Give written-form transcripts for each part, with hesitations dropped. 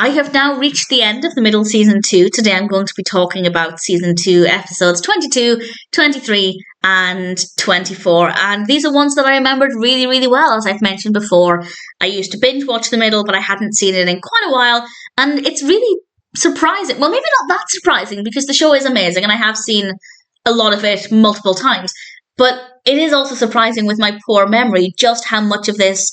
I have now reached the end of the middle season 2. Today I'm going to be talking about season 2 episodes 22, 23 and 24. And these are ones that I remembered really, really well. As I've mentioned before, I used to binge watch the middle, but I hadn't seen it in quite a while. And it's really surprising. Well, maybe not that surprising because the show is amazing and I have seen a lot of it multiple times. But it is also surprising with my poor memory just how much of this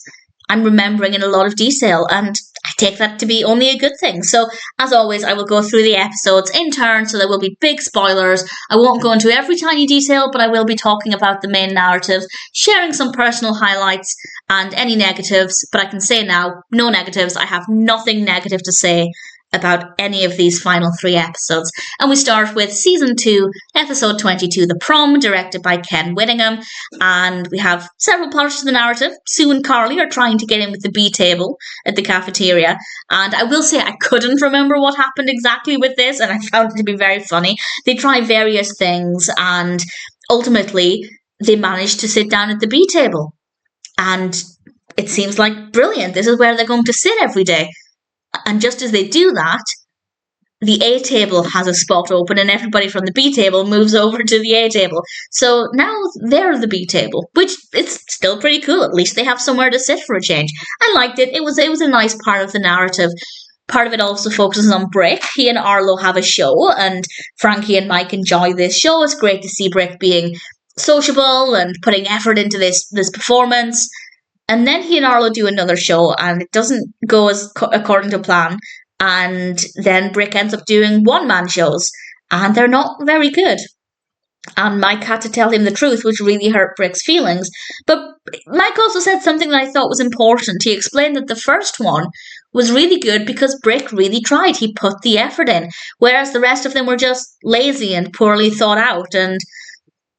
I'm remembering in a lot of detail, and I take that to be only a good thing. So, as always, I will go through the episodes in turn, so there will be big spoilers. I won't go into every tiny detail, but I will be talking about the main narratives, sharing some personal highlights and any negatives. But I can say now, no negatives. I have nothing negative to say about any of these final 3 episodes. And we start with Season 2, Episode 22, The Prom, directed by Ken Whittingham. And we have several parts to the narrative. Sue and Carly are trying to get in with the B table at the cafeteria. And I will say I couldn't remember what happened exactly with this, and I found it to be very funny. They try various things, and ultimately they manage to sit down at the B table. And it seems like brilliant. This is where they're going to sit every day. And just as they do that, the A table has a spot open and everybody from the B table moves over to the A table. So now they're the B table, which is still pretty cool. At least they have somewhere to sit for a change. I liked it. It was a nice part of the narrative. Part of it also focuses on Brick. He and Arlo have a show, and Frankie and Mike enjoy this show. It's great to see Brick being sociable and putting effort into this performance. And then he and Arlo do another show, and it doesn't go as according to plan. And then Brick ends up doing one-man shows, and they're not very good. And Mike had to tell him the truth, which really hurt Brick's feelings. But Mike also said something that I thought was important. He explained that the first one was really good because Brick really tried. He put the effort in, whereas the rest of them were just lazy and poorly thought out. And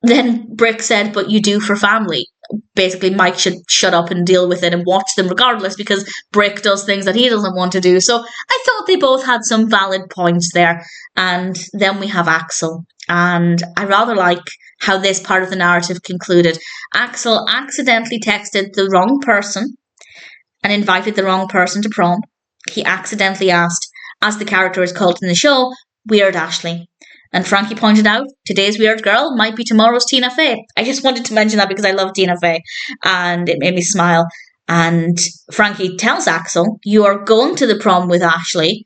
then Brick said, "But you do for family." Basically, Mike should shut up and deal with it and watch them regardless because Brick does things that he doesn't want to do. So I thought they both had some valid points there. And then we have Axel. And I rather like how this part of the narrative concluded. Axel accidentally texted the wrong person and invited the wrong person to prom. He accidentally asked, as the character is called in the show, Weird Ashley. And Frankie pointed out, today's weird girl might be tomorrow's Tina Fey. I just wanted to mention that because I love Tina Fey, and it made me smile. And Frankie tells Axel, you are going to the prom with Ashley,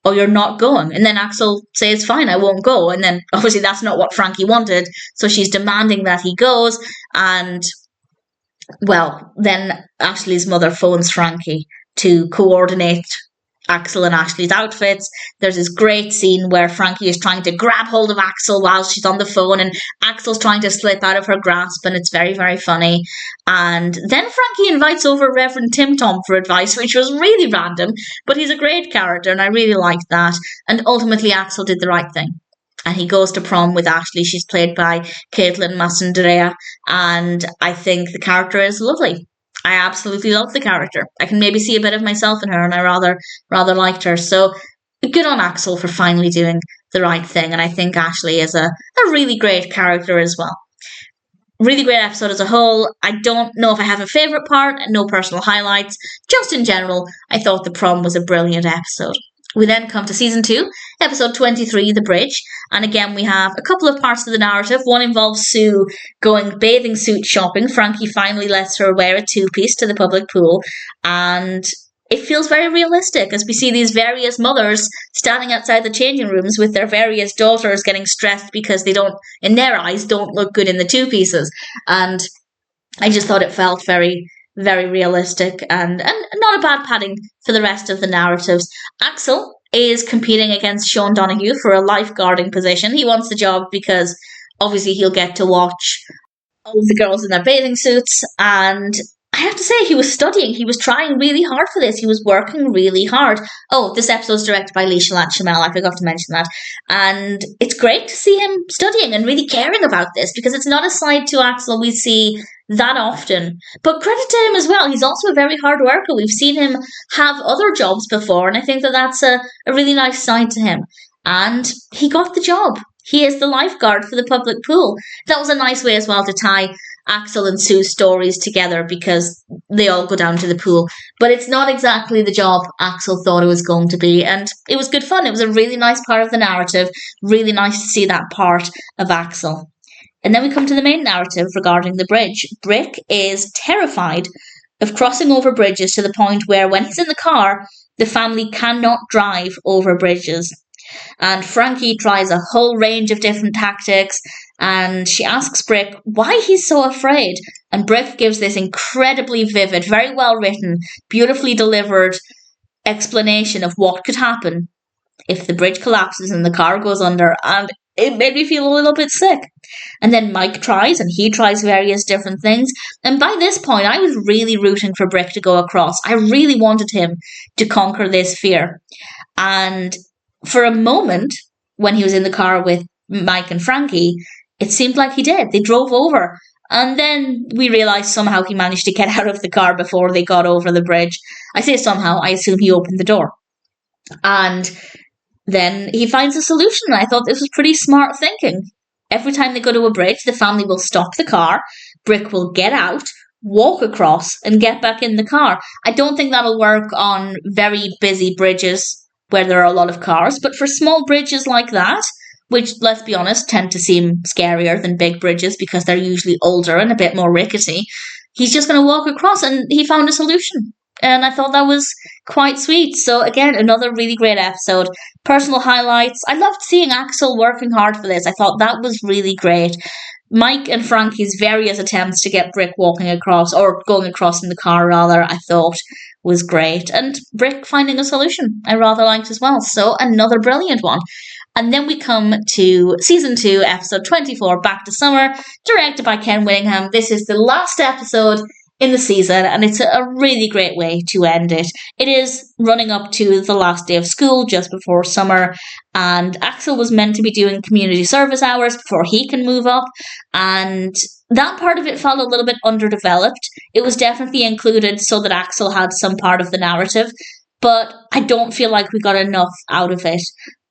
or you're not going. And then Axel says, fine, I won't go. And then obviously that's not what Frankie wanted, so she's demanding that he goes. And, well, then Ashley's mother phones Frankie to coordinate Axel and Ashley's outfits. There's this great scene where Frankie is trying to grab hold of Axel while she's on the phone, and Axel's trying to slip out of her grasp, and it's very, very funny. And then Frankie invites over Reverend Tim Tom for advice, which was really random, but he's a great character, and I really liked that. And ultimately, Axel did the right thing. And he goes to prom with Ashley. She's played by Caitlin Massandrea, and I think the character is lovely. I absolutely love the character. I can maybe see a bit of myself in her, and I rather liked her. So good on Axel for finally doing the right thing. And I think Ashley is a really great character as well. Really great episode as a whole. I don't know if I have a favourite part, and no personal highlights. Just in general, I thought the prom was a brilliant episode. We then come to Season 2, Episode 23, The Bridge. And again, we have a couple of parts of the narrative. One involves Sue going bathing suit shopping. Frankie finally lets her wear a two-piece to the public pool. And it feels very realistic as we see these various mothers standing outside the changing rooms with their various daughters getting stressed because they don't, in their eyes, don't look good in the two pieces. And I just thought it felt very, very realistic and not a bad padding for the rest of the narratives. Axel is competing against Sean Donahue for a lifeguarding position. He wants the job because obviously he'll get to watch all of the girls in their bathing suits, and I have to say he was studying. He was trying really hard for this. He was working really hard. Oh, this episode's directed by Lee Shalat Shamel. I forgot to mention that. And it's great to see him studying and really caring about this because it's not a side to Axel we see that often. But credit to him as well. He's also a very hard worker. We've seen him have other jobs before, and I think that that's a really nice side to him. And he got the job. He is the lifeguard for the public pool. That was a nice way as well to tie Axel and Sue's stories together because they all go down to the pool. But it's not exactly the job Axel thought it was going to be. And it was good fun. It was a really nice part of the narrative. Really nice to see that part of Axel. And then we come to the main narrative regarding the bridge. Brick is terrified of crossing over bridges to the point where when he's in the car, the family cannot drive over bridges. And Frankie tries a whole range of different tactics, and she asks Brick why he's so afraid. And Brick gives this incredibly vivid, very well written, beautifully delivered explanation of what could happen if the bridge collapses and the car goes under, and it made me feel a little bit sick. And then Mike tries, and he tries various different things. And by this point, I was really rooting for Brick to go across. I really wanted him to conquer this fear. And for a moment, when he was in the car with Mike and Frankie, it seemed like he did. They drove over. And then we realised somehow he managed to get out of the car before they got over the bridge. I say somehow, I assume he opened the door. And then he finds a solution. I thought this was pretty smart thinking. Every time they go to a bridge, the family will stop the car, Brick will get out, walk across, and get back in the car. I don't think that'll work on very busy bridges where there are a lot of cars, but for small bridges like that, which, let's be honest, tend to seem scarier than big bridges because they're usually older and a bit more rickety, he's just going to walk across, and he found a solution. And I thought that was quite sweet. So again, another really great episode. Personal highlights. I loved seeing Axel working hard for this. I thought that was really great. Mike and Frankie's various attempts to get Brick walking across, or going across in the car rather, I thought was great. And Brick finding a solution I rather liked as well. So another brilliant one. And then we come to Season 2, Episode 24, Back to Summer, directed by Ken Whittingham. This is the last episode in the season, and it's a really great way to end it. It is running up to the last day of school, just before summer, and Axel was meant to be doing community service hours before he can move up, and that part of it felt a little bit underdeveloped. It was definitely included so that Axel had some part of the narrative, but I don't feel like we got enough out of it.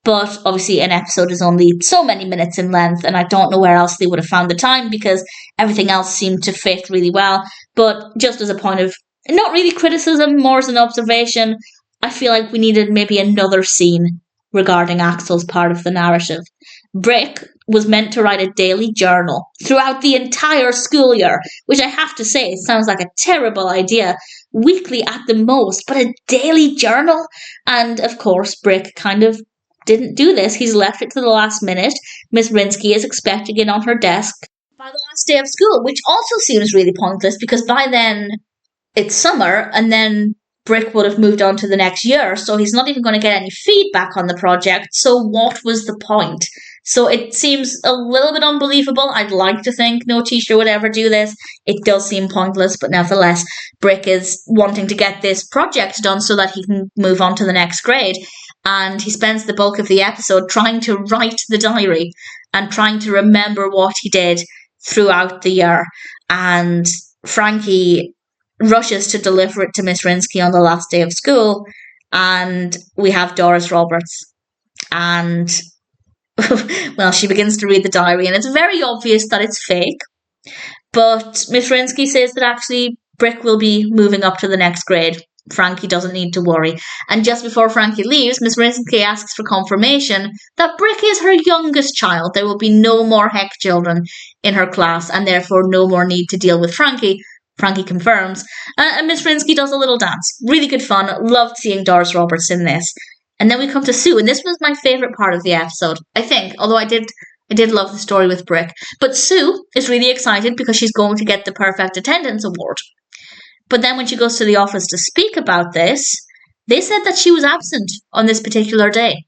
But obviously an episode is only so many minutes in length, and I don't know where else they would have found the time because everything else seemed to fit really well. But just as a point of, not really criticism, more as an observation, I feel like we needed maybe another scene regarding Axel's part of the narrative. Brick was meant to write a daily journal throughout the entire school year, which I have to say sounds like a terrible idea. Weekly at the most, but a daily journal? And of course, Brick kind of didn't do this. He's left it to the last minute. Miss Rinsky is expecting it on her desk by the last day of school, which also seems really pointless because by then it's summer and then Brick would have moved on to the next year, so he's not even going to get any feedback on the project. So what was the point? So it seems a little bit unbelievable. I'd like to think no teacher would ever do this. It does seem pointless, but nevertheless, Brick is wanting to get this project done so that he can move on to the next grade. And he spends the bulk of the episode trying to write the diary and trying to remember what he did throughout the year. And Frankie rushes to deliver it to Miss Rinsky on the last day of school. And we have Doris Roberts. And, well, she begins to read the diary. And it's very obvious that it's fake. But Miss Rinsky says that actually Brick will be moving up to the next grade. Frankie doesn't need to worry. And just before Frankie leaves, Miss Rinsky asks for confirmation that Brick is her youngest child. There will be no more Heck children in her class, and therefore no more need to deal with Frankie. Frankie confirms. And Miss Rinsky does a little dance. Really good fun. Loved seeing Doris Roberts in this. And then we come to Sue, and this was my favourite part of the episode, I think, although I did love the story with Brick. But Sue is really excited because she's going to get the Perfect Attendance Award. But then when she goes to the office to speak about this, they said that she was absent on this particular day.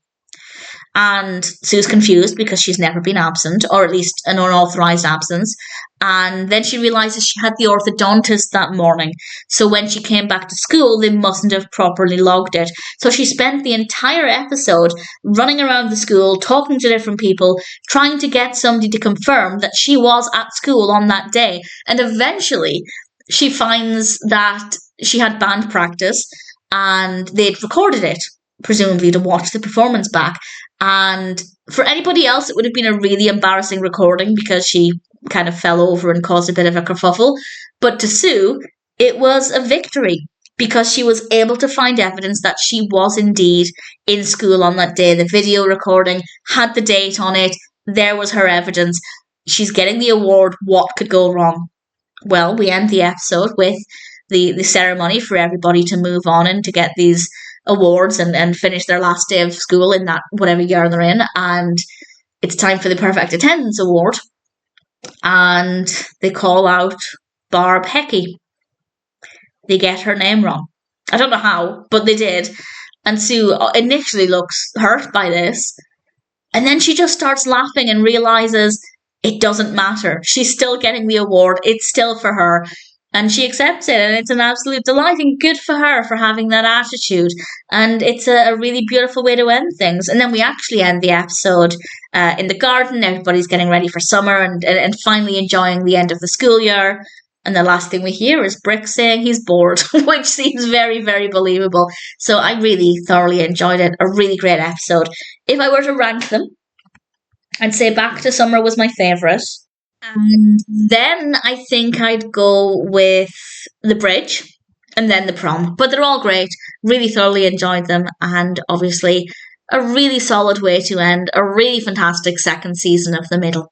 And Sue's confused because she's never been absent, or at least an unauthorised absence. And then she realises she had the orthodontist that morning. So when she came back to school, they mustn't have properly logged it. So she spent the entire episode running around the school, talking to different people, trying to get somebody to confirm that she was at school on that day. And eventually she finds that she had band practice and they'd recorded it, presumably to watch the performance back. And for anybody else, it would have been a really embarrassing recording because she kind of fell over and caused a bit of a kerfuffle. But to Sue, it was a victory because she was able to find evidence that she was indeed in school on that day. The video recording had the date on it. There was her evidence. She's getting the award. What could go wrong? Well, we end the episode with the ceremony for everybody to move on and to get these awards and finish their last day of school in that whatever year they're in. And it's time for the Perfect Attendance Award. And they call out Barb Hecky. They get her name wrong. I don't know how, but they did. And Sue initially looks hurt by this. And then she just starts laughing and realizes it doesn't matter. She's still getting the award. It's still for her. And she accepts it. And it's an absolute delight. And good for her for having that attitude. And it's a really beautiful way to end things. And then we actually end the episode in the garden. Everybody's getting ready for summer and finally enjoying the end of the school year. And the last thing we hear is Brick saying he's bored, which seems very, very believable. So I really thoroughly enjoyed it. A really great episode. If I were to rank them, I'd say Back to Summer was my favourite. And then I think I'd go with The Bridge and then The Prom. But they're all great. Really thoroughly enjoyed them. And obviously a really solid way to end a really fantastic second season of The Middle.